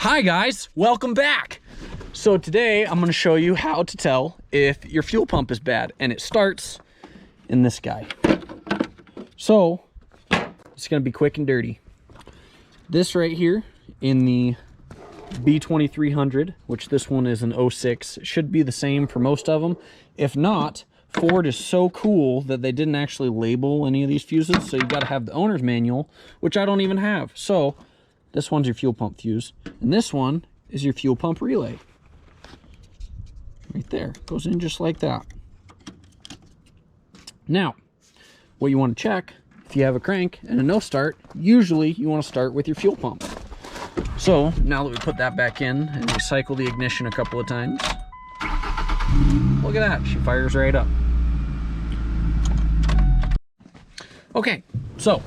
Hi guys, welcome back. So today I'm going to show you how to tell if your fuel pump is bad, and it starts in this guy. So it's going to be quick and dirty. This right here in the B2300, which this one is an 06, should be the same for most of them. If not, Ford is so cool that they didn't actually label any of these fuses, so you got to have the owner's manual, which I don't even have. So this one's your fuel pump fuse, and this one is your fuel pump relay. Right there, goes in just like that. Now, what you want to check, if you have a crank and a no start, usually you want to start with your fuel pump. So now that we put that back in and we cycle the ignition a couple of times, look at that, she fires right up. Okay, so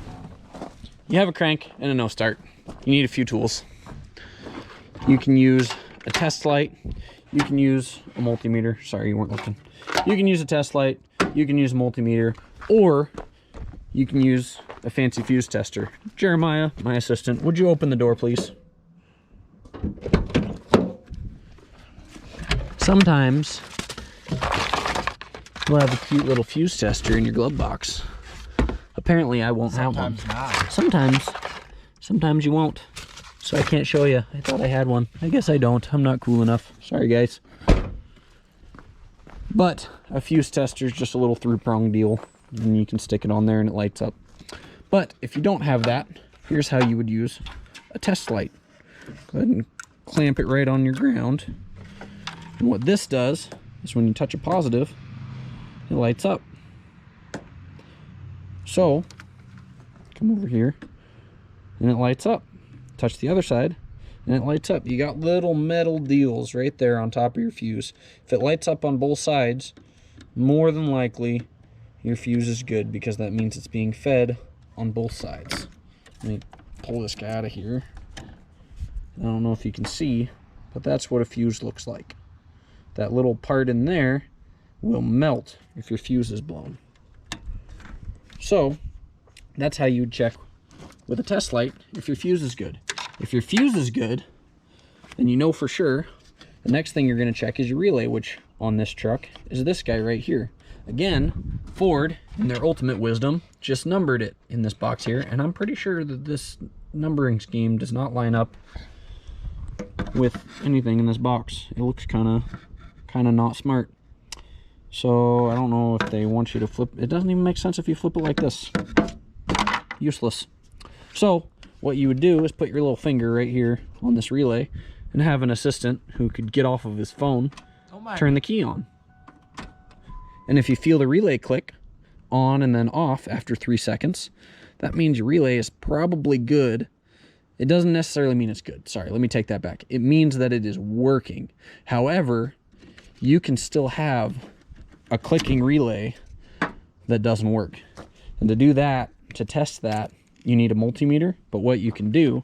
you have a crank and a no start. You need a few tools. You can use a test light. You can use a multimeter. Sorry, you weren't looking. You can use a test light. You can use a multimeter, or you can use a fancy fuse tester. Jeremiah, my assistant, would you open the door, please? Sometimes you'll have a cute little fuse tester in your glove box. Apparently, I won't have one. Sometimes you won't. So I can't show you. I thought I had one. I guess I don't. I'm not cool enough. Sorry, guys. But a fuse tester is just a little three-prong deal, and you can stick it on there and it lights up. But if you don't have that, here's how you would use a test light. Go ahead and clamp it right on your ground. And what this does is when you touch a positive, it lights up. So, come over here, and it lights up. Touch the other side, and it lights up. You got little metal deals right there on top of your fuse. If it lights up on both sides, more than likely your fuse is good, because that means it's being fed on both sides. Let me pull this guy out of here. I don't know if you can see, but that's what a fuse looks like. That little part in there will melt if your fuse is blown. So that's how you would check with a test light if your fuse is good. If your fuse is good, then you know for sure. The next thing you're going to check is your relay, which on this truck is this guy right here. Again, Ford, in their ultimate wisdom, just numbered it in this box here, and I'm pretty sure that this numbering scheme does not line up with anything in this box. It looks kind of not smart. So I don't know if they want you to flip. It doesn't even make sense if you flip it like this. Useless. So what you would do is put your little finger right here on this relay and have an assistant who could get off of his phone, turn the key on. And if you feel the relay click on and then off after 3 seconds, that means your relay is probably good. It doesn't necessarily mean it's good. Sorry, let me take that back. It means that it is working. However, you can still have a clicking relay that doesn't work. And to do that, to test that, you need a multimeter. But what you can do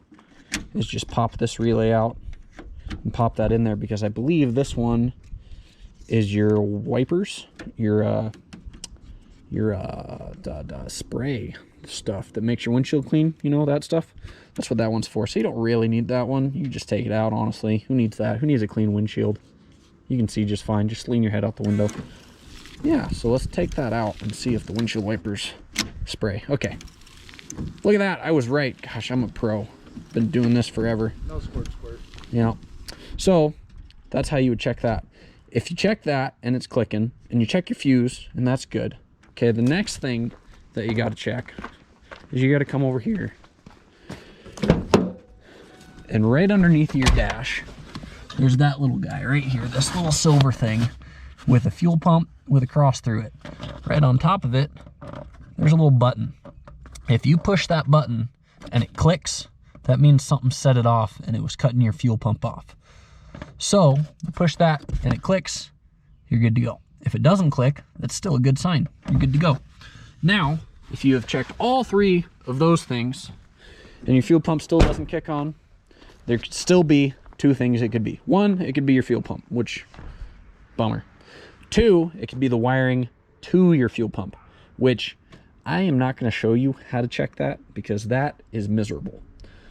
is just pop this relay out and pop that in there, because I believe this one is your wipers, your spray stuff that makes your windshield clean, you know, that stuff. That's what that one's for. So you don't really need that one. You just take it out, honestly. Who needs that? Who needs a clean windshield? You can see just fine. Just lean your head out the window. Yeah, so let's take that out and see if the windshield wipers spray. Okay. Look at that. I was right. Gosh, I'm a pro. Been doing this forever. No squirt. Yeah. So that's how you would check that. If you check that and it's clicking, and you check your fuse and that's good. Okay, the next thing that you got to check is you got to come over here. And right underneath your dash, there's that little guy right here, this little silver thing with a fuel pump with a cross through it. Right on top of it, there's a little button. If you push that button and it clicks, that means something set it off and it was cutting your fuel pump off. So you push that and it clicks, you're good to go. If it doesn't click, that's still a good sign. You're good to go. Now, if you have checked all three of those things and your fuel pump still doesn't kick on, there could still be two things it could be. One, it could be your fuel pump, which, bummer. Two, it could be the wiring to your fuel pump, which I am not going to show you how to check that because that is miserable.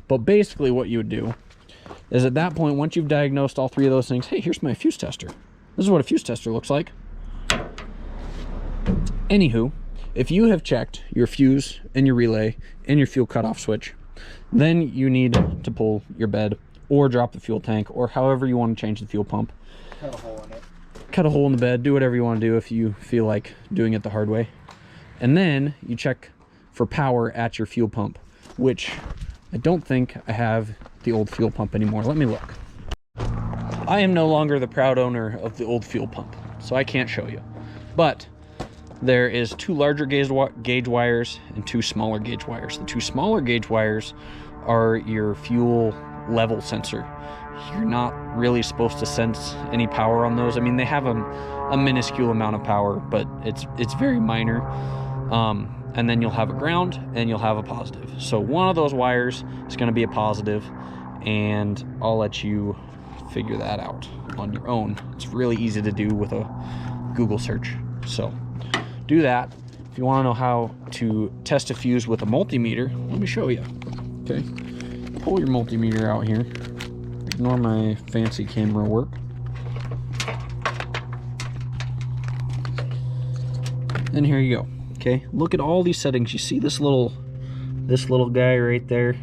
But basically what you would do is at that point, once you've diagnosed all three of those things, hey, here's my fuse tester. This is what a fuse tester looks like. Anywho, if you have checked your fuse and your relay and your fuel cutoff switch, then you need to pull your bed or drop the fuel tank, or however you want to change the fuel pump. Cut a hole in it. Cut a hole in the bed, do whatever you want to do if you feel like doing it the hard way. And then you check for power at your fuel pump, which I don't think I have the old fuel pump anymore. Let me look. I am no longer the proud owner of the old fuel pump, so I can't show you. But there is 2 larger gauge wires and 2 smaller gauge wires. The 2 smaller gauge wires are your fuel level sensor. You're not really supposed to sense any power on those. I mean, they have a minuscule amount of power, but it's very minor. And then you'll have a ground and you'll have a positive. So one of those wires is going to be a positive, and I'll let you figure that out on your own. It's really easy to do with a Google search. So do that. If you want to know how to test a fuse with a multimeter, let me show you. Okay, pull your multimeter out here. Ignore my fancy camera work. And here you go. Okay, look at all these settings. You see this little guy right there?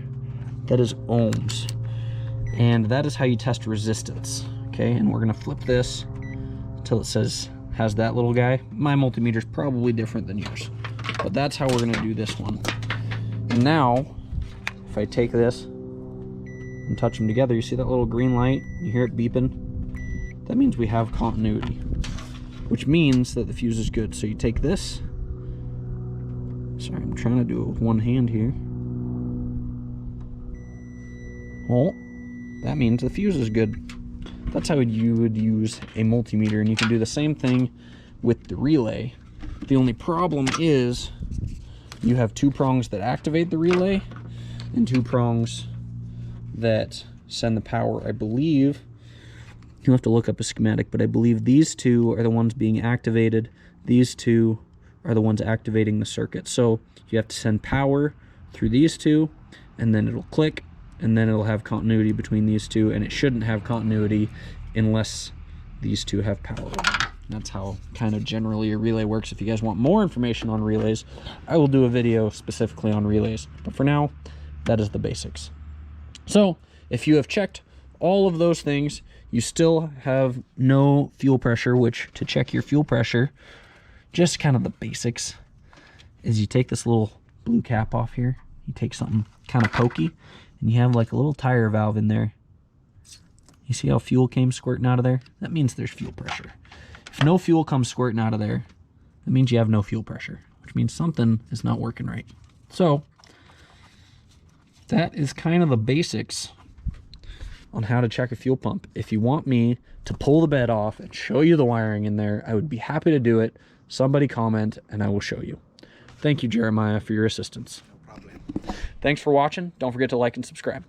That is ohms. And that is how you test resistance. Okay, and we're gonna flip this until it has that little guy. My multimeter is probably different than yours, but that's how we're gonna do this one. And now, if I take this and touch them together, you see that little green light? You hear it beeping? That means we have continuity, which means that the fuse is good. So you take this. Sorry, I'm trying to do it with one hand here. Well, that means the fuse is good. That's how you would use a multimeter, and you can do the same thing with the relay. The only problem is you have 2 prongs that activate the relay and 2 prongs that send the power. I believe, you'll have to look up a schematic, but I believe these 2 are the ones being activated. These 2 are the ones activating the circuit. So you have to send power through these 2, and then it'll click, and then it'll have continuity between these 2, and it shouldn't have continuity unless these 2 have power. That's how kind of generally a relay works. If you guys want more information on relays, I will do a video specifically on relays. But for now, that is the basics. So if you have checked all of those things, you still have no fuel pressure, which to check your fuel pressure, just kind of the basics, is you take this little blue cap off here, you take something kind of pokey, and you have like a little tire valve in there. You see how fuel came squirting out of there? That means there's fuel pressure. If no fuel comes squirting out of there, that means you have no fuel pressure, which means something is not working right. So that is kind of the basics on how to check a fuel pump. If you want me to pull the bed off and show you the wiring in there, I would be happy to do it. Somebody comment and I will show you. Thank you, Jeremiah, for your assistance. No problem. Thanks for watching. Don't forget to like and subscribe.